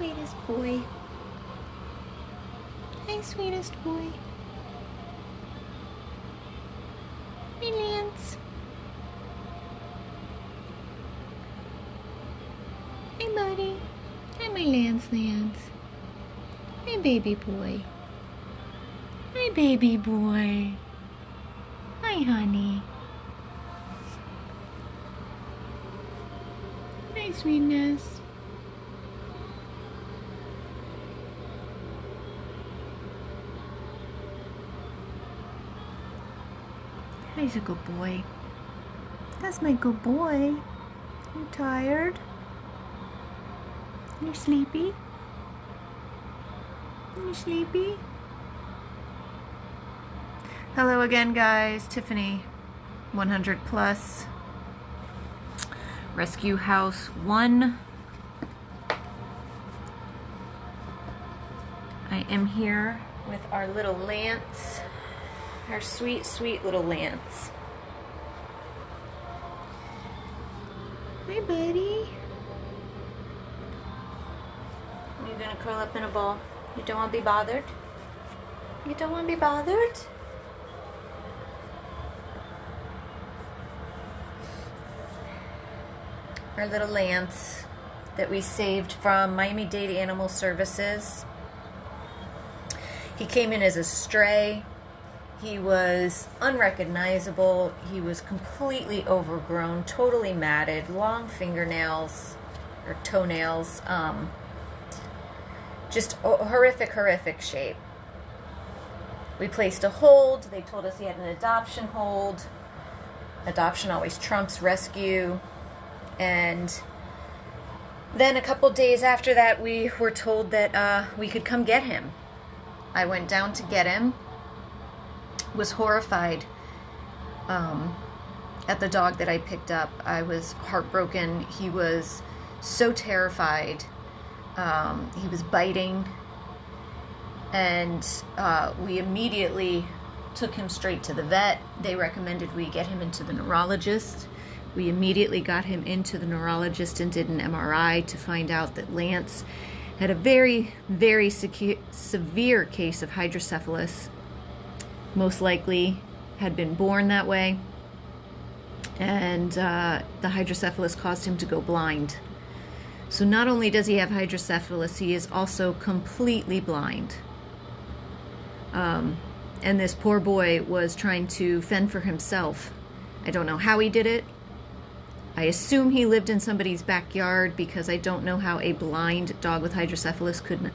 sweetest boy. Hi, sweetest boy. Hey, Lance. Hey, buddy. Hi, my Lance. Hi, baby boy. Hi, baby boy. Hi, honey. Hi, sweetness. He's a good boy. That's my good boy. You tired? You sleepy? You sleepy? Hello again, guys. Tiffany, 100 plus. Rescue House 1. I am here with our little Lance. Our sweet, sweet little Lance. Hi, buddy. You're gonna curl up in a ball. You don't want to be bothered? You don't want to be bothered? Our little Lance that we saved from Miami Dade Animal Services. He came in as a stray. He was unrecognizable. He was completely overgrown, totally matted, long fingernails or toenails. Just a horrific shape. We placed a hold. They told us he had an adoption hold. Adoption always trumps rescue. And then a couple days after that, we were told that we could come get him. I went down to get him. Was horrified at the dog that I picked up. I was heartbroken. He was so terrified. He was biting, and we immediately took him straight to the vet. They recommended we get him into the neurologist. We immediately got him into the neurologist and did an MRI to find out that Lance had a very, very severe case of hydrocephalus. Most likely had been born that way, and the hydrocephalus caused him to go blind. So not only does he have hydrocephalus, he is also completely blind. And this poor boy was trying to fend for himself. I don't know how he did it. I assume he lived in somebody's backyard, because I don't know how a blind dog with hydrocephalus could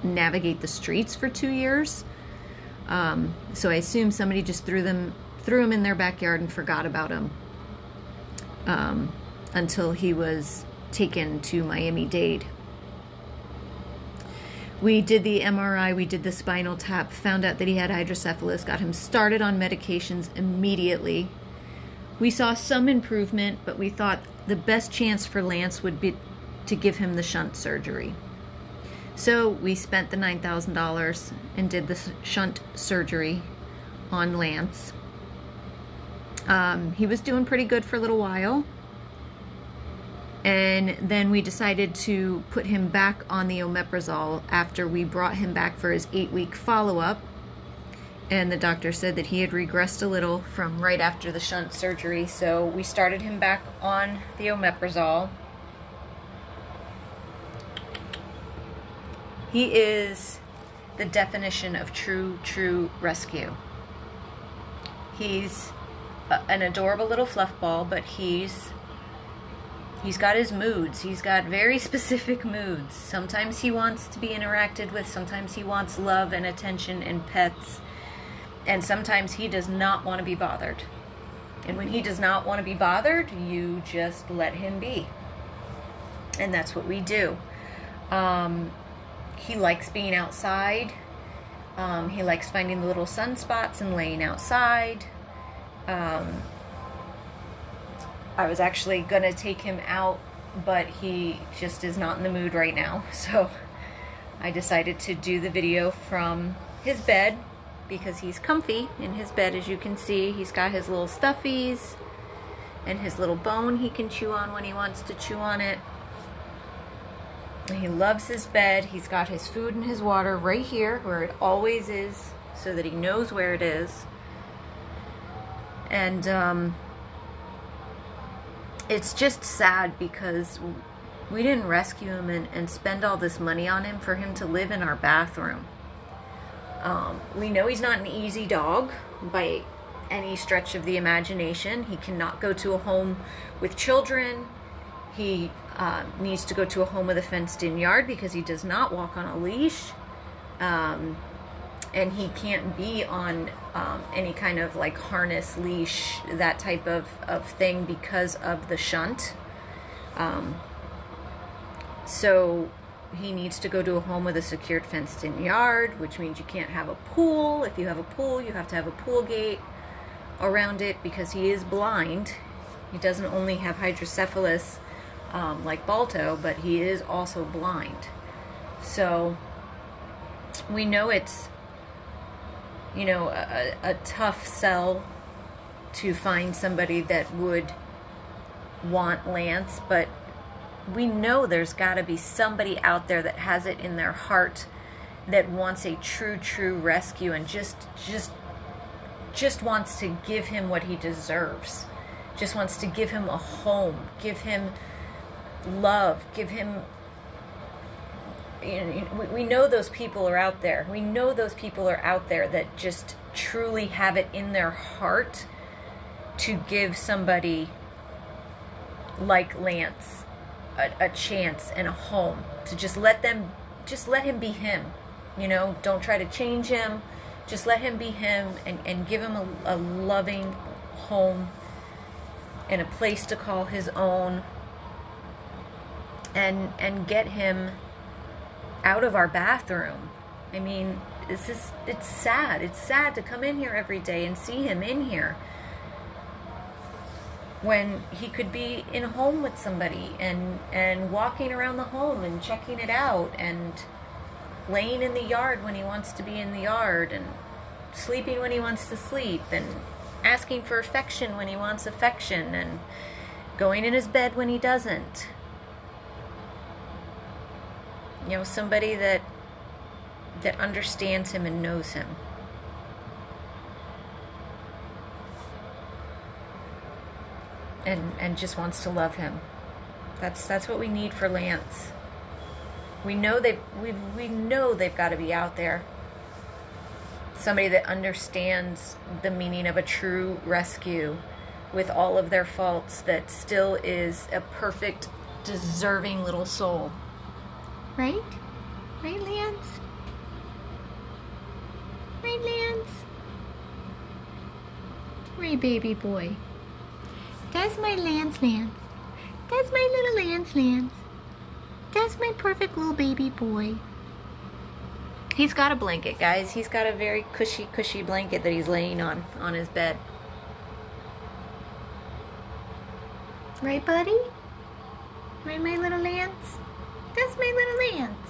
navigate the streets for 2 years. So I assume somebody just threw him in their backyard and forgot about him until he was taken to Miami Dade. We did the MRI, we did the spinal tap, found out that he had hydrocephalus, got him started on medications immediately. We saw some improvement, but we thought the best chance for Lance would be to give him the shunt surgery. So we spent the $9,000 and did the shunt surgery on Lance. He was doing pretty good for a little while. And then we decided to put him back on the omeprazole after we brought him back for his 8-week follow-up. And the doctor said that he had regressed a little from right after the shunt surgery. So we started him back on the omeprazole. He is the definition of true rescue. He's an adorable little fluff ball, but he's got his moods. He's got very specific moods. Sometimes he wants to be interacted with. Sometimes he wants love and attention and pets. And sometimes he does not want to be bothered. And when he does not want to be bothered, you just let him be. And that's what we do. He likes being outside. He likes finding the little sunspots and laying outside. I was actually going to take him out, but he just is not in the mood right now. So I decided to do the video from his bed, because he's comfy in his bed, as you can see. He's got his little stuffies and his little bone he can chew on when he wants to chew on it. He loves his bed. He's got his food and his water right here where it always is, so that he knows where it is. And it's just sad because we didn't rescue him and spend all this money on him for him to live in our bathroom. We know he's not an easy dog by any stretch of the imagination. He cannot go to a home with children. He needs to go to a home with a fenced-in yard because he does not walk on a leash. And he can't be on any kind of like harness, leash, that type of thing because of the shunt. So he needs to go to a home with a secured fenced-in yard, which means you can't have a pool. If you have a pool, you have to have a pool gate around it because he is blind. He doesn't only have hydrocephalus like Balto, but he is also blind. So we know it's, you know, a tough sell to find somebody that would want Lance, but we know there's got to be somebody out there that has it in their heart that wants a true rescue and just wants to give him what he deserves. Just wants to give him a home, give him love, give him, you know, we know those people are out there. We know those people are out there that just truly have it in their heart to give somebody like Lance a chance and a home, to just let him be him, you know. Don't try to change him, just let him be him, and give him a loving home and a place to call his own, and get him out of our bathroom. I mean, it's sad. It's sad to come in here every day and see him in here when he could be in a home with somebody and walking around the home and checking it out and laying in the yard when he wants to be in the yard and sleeping when he wants to sleep and asking for affection when he wants affection and going in his bed when he doesn't. You know, somebody that understands him and knows him. And just wants to love him. That's what we need for Lance. We know they've got to be out there. Somebody that understands the meaning of a true rescue with all of their faults, that still is a perfect, deserving little soul. Right? Right, Lance? Right, Lance? Right, baby boy? That's my Lance. That's my little Lance. That's my perfect little baby boy. He's got a blanket, guys. He's got a very cushy blanket that he's laying on his bed. Right, buddy? Right, my little Lance? That's my little Lance.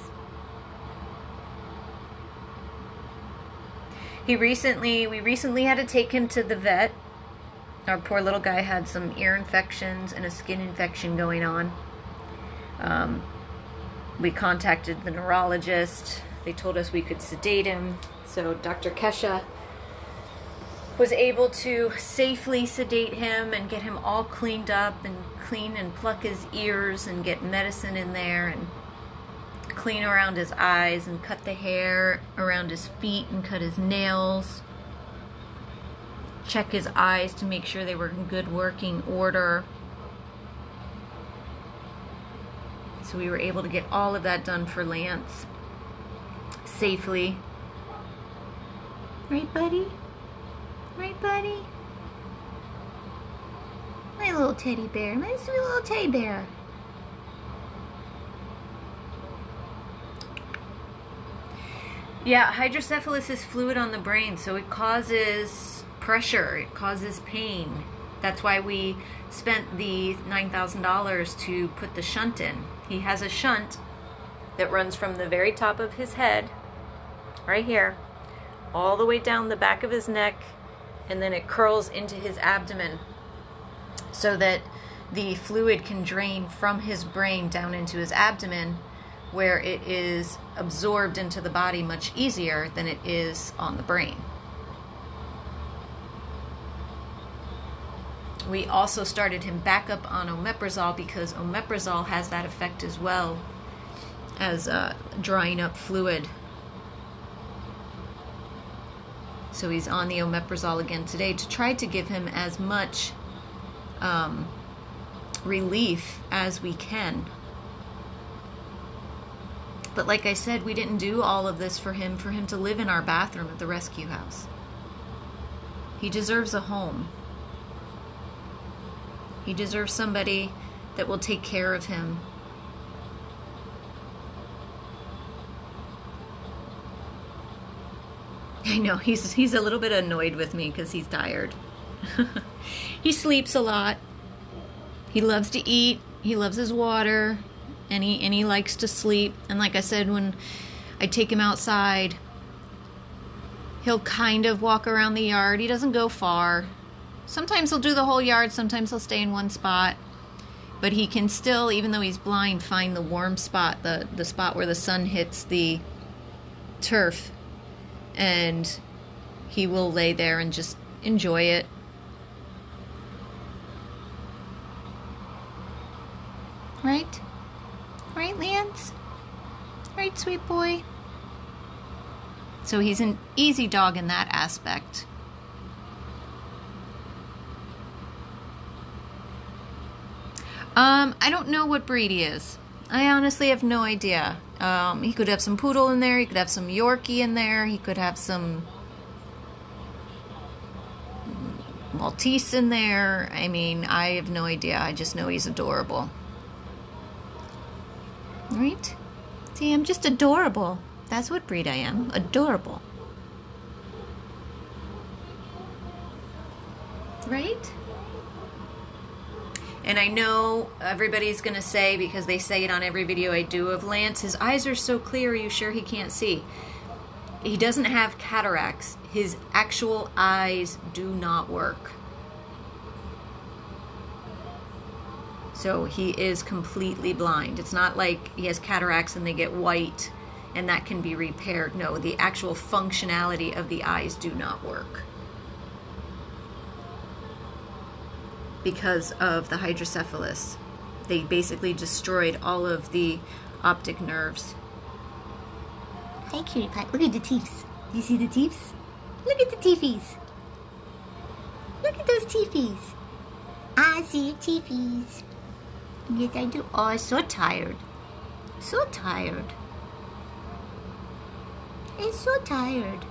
We recently had to take him to the vet. Our poor little guy had some ear infections and a skin infection going on. We contacted the neurologist. They told us we could sedate him. So Dr. Kesha was able to safely sedate him and get him all cleaned up and clean and pluck his ears and get medicine in there and clean around his eyes and cut the hair around his feet and cut his nails. Check his eyes to make sure they were in good working order. So we were able to get all of that done for Lance safely. Right, buddy? Right, buddy? My little teddy bear. My sweet little teddy bear. Yeah, hydrocephalus is fluid on the brain, so it causes pressure, it causes pain. That's why we spent the $9,000 to put the shunt in. He has a shunt that runs from the very top of his head, right here, all the way down the back of his neck, and then it curls into his abdomen so that the fluid can drain from his brain down into his abdomen where it is absorbed into the body much easier than it is on the brain. We also started him back up on omeprazole because omeprazole has that effect as well as drying up fluid. So he's on the omeprazole again today to try to give him as much relief as we can. But like I said, we didn't do all of this for him to live in our bathroom at the rescue house. He deserves a home. He deserves somebody that will take care of him. I know, he's a little bit annoyed with me because he's tired. He sleeps a lot. He loves to eat. He loves his water. And he likes to sleep. And like I said, when I take him outside, he'll kind of walk around the yard. He doesn't go far. Sometimes he'll do the whole yard. Sometimes he'll stay in one spot. But he can still, even though he's blind, find the warm spot, the spot where the sun hits the turf. And he will lay there and just enjoy it. Right? Right, Lance? Right, sweet boy? So he's an easy dog in that aspect. I don't know what breed he is. I honestly have no idea. He could have some poodle in there. He could have some Yorkie in there. He could have some Maltese in there. I mean, I have no idea. I just know he's adorable. Right? See, I'm just adorable. That's what breed I am. Adorable. Right? And I know everybody's going to say, because they say it on every video I do of Lance, his eyes are so clear, are you sure he can't see? He doesn't have cataracts. His actual eyes do not work. So he is completely blind. It's not like he has cataracts and they get white and that can be repaired. No, the actual functionality of the eyes do not work because of the hydrocephalus. They basically destroyed all of the optic nerves. Hi, cutie pie. Look at the teeth. You see the teeth? Look at the teethies. Look at those teethies. I see your teethies. Yes, I do. Oh, I'm so tired. So tired. I'm so tired.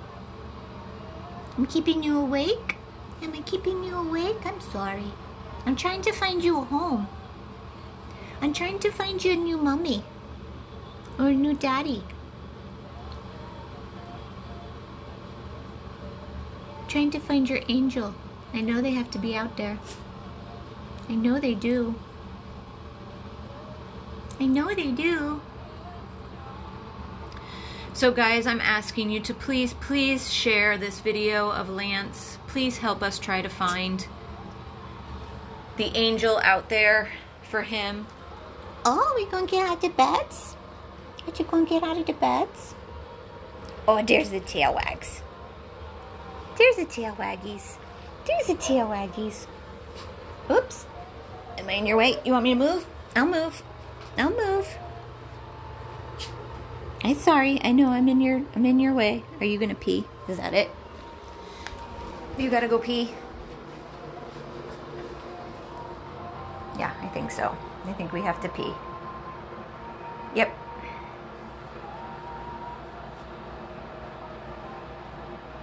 I'm keeping you awake? Am I keeping you awake? I'm sorry. I'm trying to find you a home. I'm trying to find you a new mommy. Or a new daddy. Trying to find your angel. I know they have to be out there. I know they do. I know they do. So guys, I'm asking you to please share this video of Lance. Please help us try to find the angel out there for him. Oh, we gonna get out of the beds? Are you gonna get out of the beds? Oh, there's the tail wags. There's the tail waggies. There's the tail waggies. Oops. Am I in your way? You want me to move? I'll move. I'll move. I'm sorry. I know I'm in your way. Are you gonna pee? Is that it? You gotta go pee? Yeah, I think so. I think we have to pee. Yep.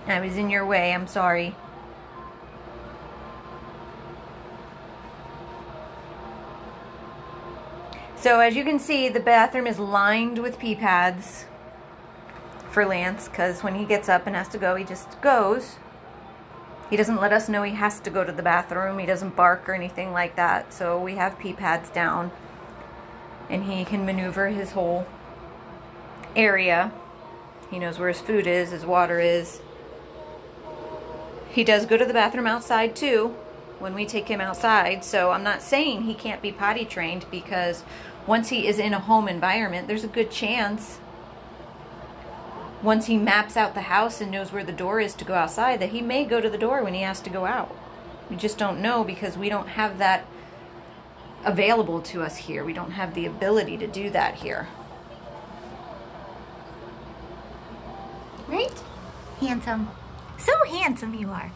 I was in your way. I'm sorry. So as you can see, the bathroom is lined with pee pads for Lance, because when he gets up and has to go, he just goes. He doesn't let us know he has to go to the bathroom. He doesn't bark or anything like that. So we have pee pads down, and he can maneuver his whole area. He knows where his food is, his water is. He does go to the bathroom outside too. when we take him outside. So I'm not saying he can't be potty trained, because once he is in a home environment, there's a good chance, once he maps out the house and knows where the door is to go outside, that he may go to the door when he has to go out. We just don't know, because we don't have that available to us here. We don't have the ability to do that here. Right? Handsome. So handsome you are.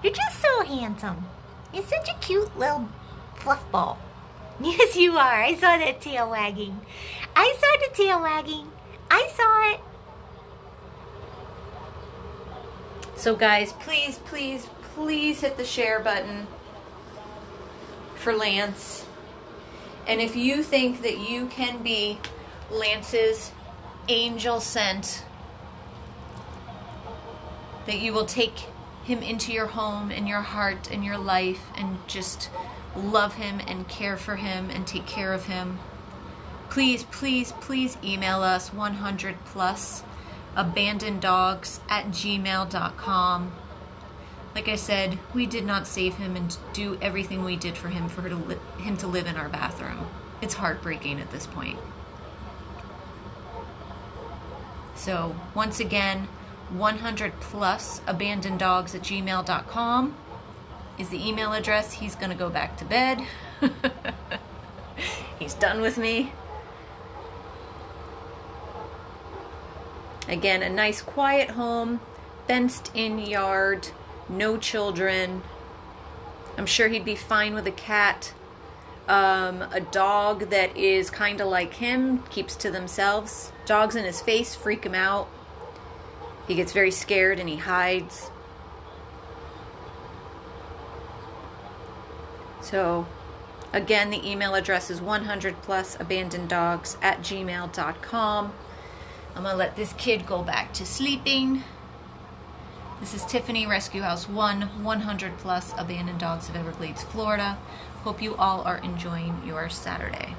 You're just so handsome. You're such a cute little fluff ball. Yes, you are. I saw that tail wagging. I saw the tail wagging. I saw it. So guys, please, please, please hit the share button for Lance. And if you think that you can be Lance's angel sent, that you will take him into your home and your heart and your life and just love him and care for him and take care of him, please, please, please email us 100+ abandoneddogs@gmail.com. Like I said, we did not save him and do everything we did for him him to live in our bathroom. It's heartbreaking at this point. So once again, 100+ abandoneddogs@gmail.com is the email address. He's gonna go back to bed. He's done with me. Again, a nice quiet home, fenced in yard, no children. I'm sure he'd be fine with a cat. A dog that is kind of like him, keeps to themselves. Dogs in his face freak him out. He gets very scared and he hides. So, again, the email address is 100+ abandoneddogs@gmail.com. I'm going to let this kid go back to sleeping. This is Tiffany, Rescue House 100+ Abandoned Dogs of Everglades, Florida. Hope you all are enjoying your Saturday.